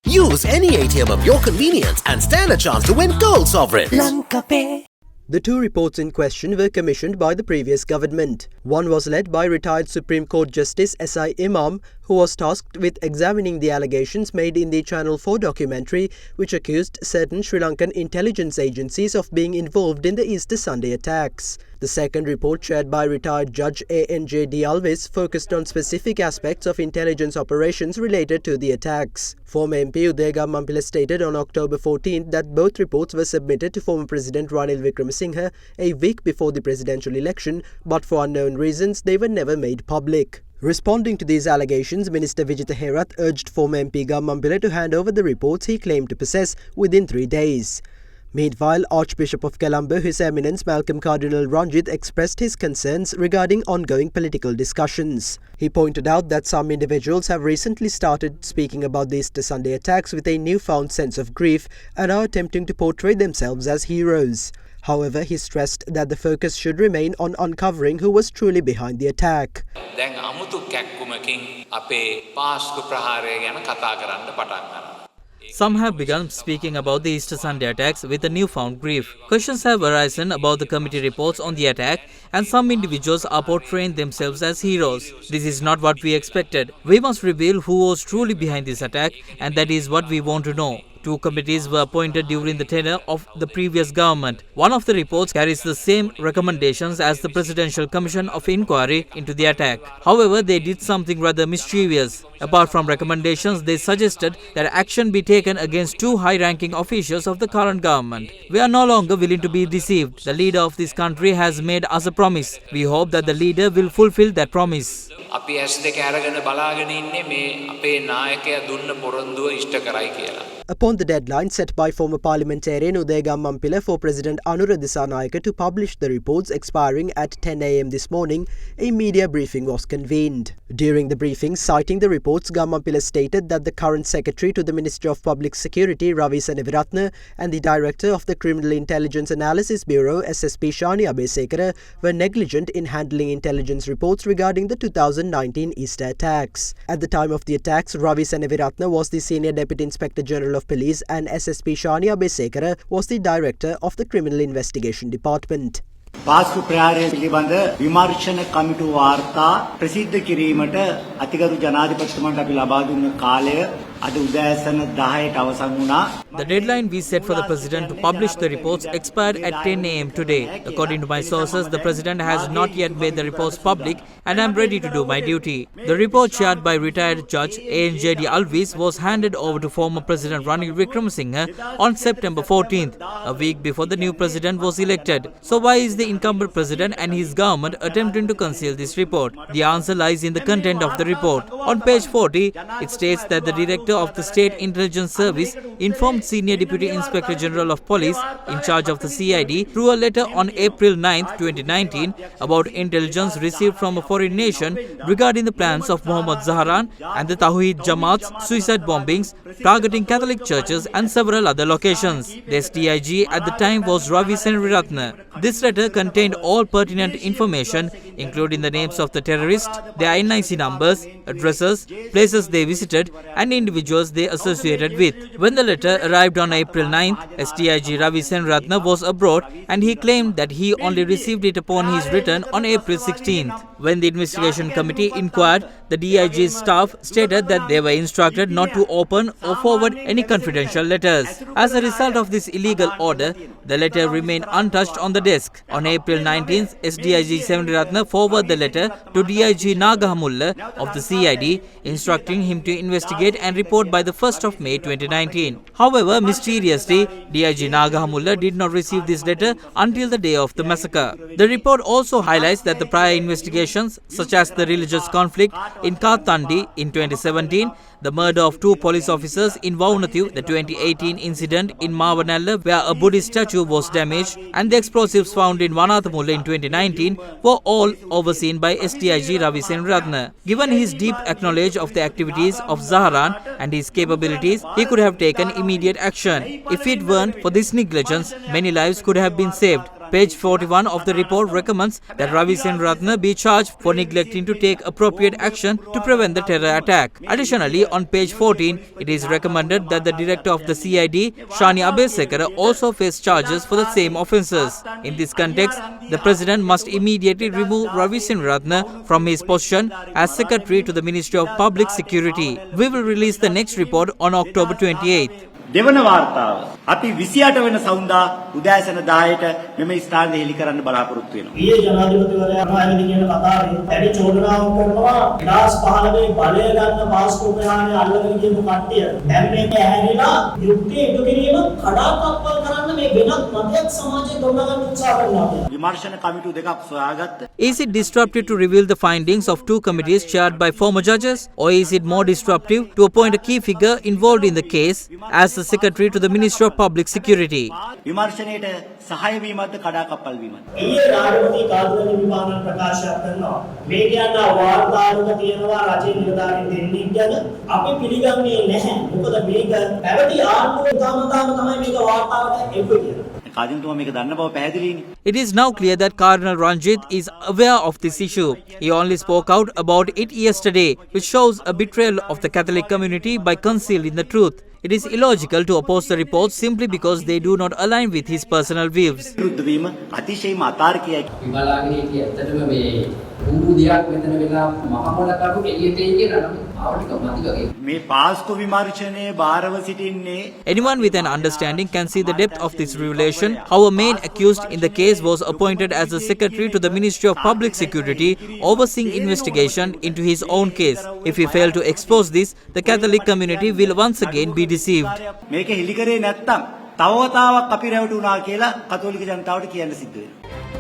Use any ATM of your convenience and stand a chance to win gold sovereigns. Lanka. The two reports in question were commissioned by the previous government. One was led by retired Supreme Court Justice S.I. Imam, who was tasked with examining the allegations made in the Channel 4 documentary, which accused certain Sri Lankan intelligence agencies of being involved in the Easter Sunday attacks. The second report, chaired by retired Judge A.N.J. Alvis, focused on specific aspects of intelligence operations related to the attacks. Former MP Gammanpila stated on October 14 that both reports were submitted to former President Ranil Wickremesinghe a week before the presidential election, but for unknown reasons they were never made public. Responding to these allegations, Minister Vijitha Herath urged former MP Gammanpila to hand over the reports he claimed to possess within 3 days. Meanwhile, Archbishop of Colombo, His Eminence Malcolm Cardinal Ranjith, expressed his concerns regarding ongoing political discussions. He pointed out that some individuals have recently started speaking about the Easter Sunday attacks with a newfound sense of grief and are attempting to portray themselves as heroes. However, he stressed that the focus should remain on uncovering who was truly behind the attack. Some have begun speaking about the Easter Sunday attacks with a newfound grief. Questions have arisen about the committee reports on the attack, and some individuals are portraying themselves as heroes. This is not what we expected. We must reveal who was truly behind this attack, and that is what we want to know. 2 committees were appointed during the tenure of the previous government. One of the reports carries the same recommendations as the Presidential Commission of Inquiry into the attack. However, they did something rather mischievous. Apart from recommendations, they suggested that action be taken against 2 high-ranking officials of the current government. We are no longer willing to be deceived. The leader of this country has made us a promise. We hope that the leader will fulfill that promise. Upon the deadline set by former parliamentarian Uday Gammanpila for President Anura Dissanayake to publish the reports expiring at 10 a.m. this morning, a media briefing was convened. During the briefing, citing the reports, Gammanpila stated that the current Secretary to the Ministry of Public Security, Ravi Seneviratne, and the Director of the Criminal Intelligence Analysis Bureau, SSP Shani Abesekara, were negligent in handling intelligence reports regarding the 2019 Easter attacks. At the time of the attacks, Ravi Seneviratne was the Senior Deputy Inspector General of Police and SSP Shani Abesekara was the Director of the Criminal Investigation Department. පාස්කු ප්‍රහාරය පිළිබඳ විමර්ශන කමිටු වාර්තා ප්‍රසිද්ධ කිරීමට අතිගරු ජනාධිපතිතුමන්ට අපි ලබා දුන්න කාලය අද උදෑසන 10ට අවසන් වුණා. The deadline we set for the President to publish the reports expired at 10 a.m. today. According to my sources, the President has not yet made the reports public and I am ready to do my duty. The report chaired by retired Judge A.N.J. Alvis was handed over to former President Ranil Wickremesinghe on September 14th, a week before the new President was elected. So why is the incumbent President and his government attempting to conceal this report? The answer lies in the content of the report. On page 40, it states that the Director of the State Intelligence Service informed Senior Deputy Inspector General of Police in charge of the CID through a letter on April 9, 2019 about intelligence received from a foreign nation regarding the plans of Mohammad Zaharan and the Tawheed Jamaat's suicide bombings targeting Catholic churches and several other locations. The STIG at the time was Ravi Seneviratne. This letter contained all pertinent information, including the names of the terrorists, their NIC numbers, addresses, places they visited, and individuals they associated with. When the letter arrived on April 9th, STIG Ravi Seneviratne was abroad and he claimed that he only received it upon his return on April 16th. When the investigation committee inquired, the DIG's staff stated that they were instructed not to open or forward any confidential letters. As a result of this illegal order, the letter remained untouched on the desk. On April 19th, SDIG Seneviratne forwarded the letter to DIG Nagahamulla of the CID, instructing him to investigate and report by the 1st of May 2019. However, mysteriously, DIG Nagahamulla did not receive this letter until the day of the massacre. The report also highlights that the prior investigations, such as the religious conflict in Kathandi in 2017, the murder of 2 police officers in Vaunathu, the 2018 incident in Mavanalla where a Buddhist statue was damaged, and the explosives found in Vanathamulla in 2019 were all overseen by STIG Ravi Seneviratne. Given his deep acknowledge of the activities of Zaharan and his capabilities, he could have taken immediate action. If it weren't for this negligence, many lives could have been saved. Page 41 of the report recommends that Ravi Senratne be charged for neglecting to take appropriate action to prevent the terror attack. Additionally, on page 14, it is recommended that the director of the CID, Shani Abesekara, also face charges for the same offences. In this context, the President must immediately remove Ravi Senratne from his position as Secretary to the Ministry of Public Security. We will release the next report on October 28th. දෙවන වාර්තාව අපි 28 වෙනි සවුන්දා උදෑසන 10ට මෙම ස්ථානයේ හෙළි කරන්න බලාපොරොත්තු වෙනවා. ඊයේ ජනාධිපතිවරයා අනායවි කියන කතාවේ වැඩි චෝදනාවක් කරනවා 2015 බලය ගන්න පාස්කෝ ප්‍රහාණය අල්ලගෙන ගියපු කට්ටිය දැන් මේක ඇහැරිලා යුක්තිය ඉටු කිරීම කඩාකප්පල් කරන්න මේ වෙනත් මතයක් සමාජයේ දොරනගන්න උත්සාහ කරනවා කියලා. විමර්ශන කමිටු දෙකක් සොයාගත්ත. Is it disruptive to reveal the findings of two committees chaired by former judges, or is it more disruptive to appoint a key figure involved in the case as the Secretary to the Ministry of Public Security? විමර්ශනයේට සහාය වීමත් කඩාකප්පල් වීමත්. ඊයේ රාජපති කාර්යාලය විභාගන ප්‍රකාශයක් කරනවා. මේ කියන වාර්තාවක තියෙනවා රජයේ නිලධාරීන් දෙන්නෙක් ගැන අපි පිළිගන්නේ නැහැ. මොකද මේක පැවති ආණ්ඩුව උදාමතාව තමයි මේක වාර්තාවට එක්වෙන්නේ කියලා. කාදින්තුමා මේක දන්න බව පැහැදිලිනේ. It is now clear that Cardinal Ranjit is aware of this issue. He only spoke out about it yesterday, which shows a betrayal of the Catholic community by concealing the truth. It is illogical to oppose the reports simply because they do not align with his personal views. විරුද්ධ වීම අතිශයින්ම අතාර්කිකයි. විමලාගෙන හිටියේ ඇත්තටම මේ ඌරු දියක් මෙතන වෙලා මහමොලකරු එළියට එයි කියලා නම් ආවටික මදි වගේ. මේ පාස්කෝ විමර්ශනයේ බාරව සිටින්නේ Anyone with an understanding can see the depth of this revelation, how a main accused in the case was appointed as the Secretary to the Ministry of Public Security, overseeing investigation into his own case. If we fail to expose this, the Catholic community will once again be deceived. මේක හෙළි කරේ නැත්තම් තව වතාවක් අපි රැවටුණා කියලා කතෝලික ජනතාවට කියන්න සිද්ධ වෙනවා.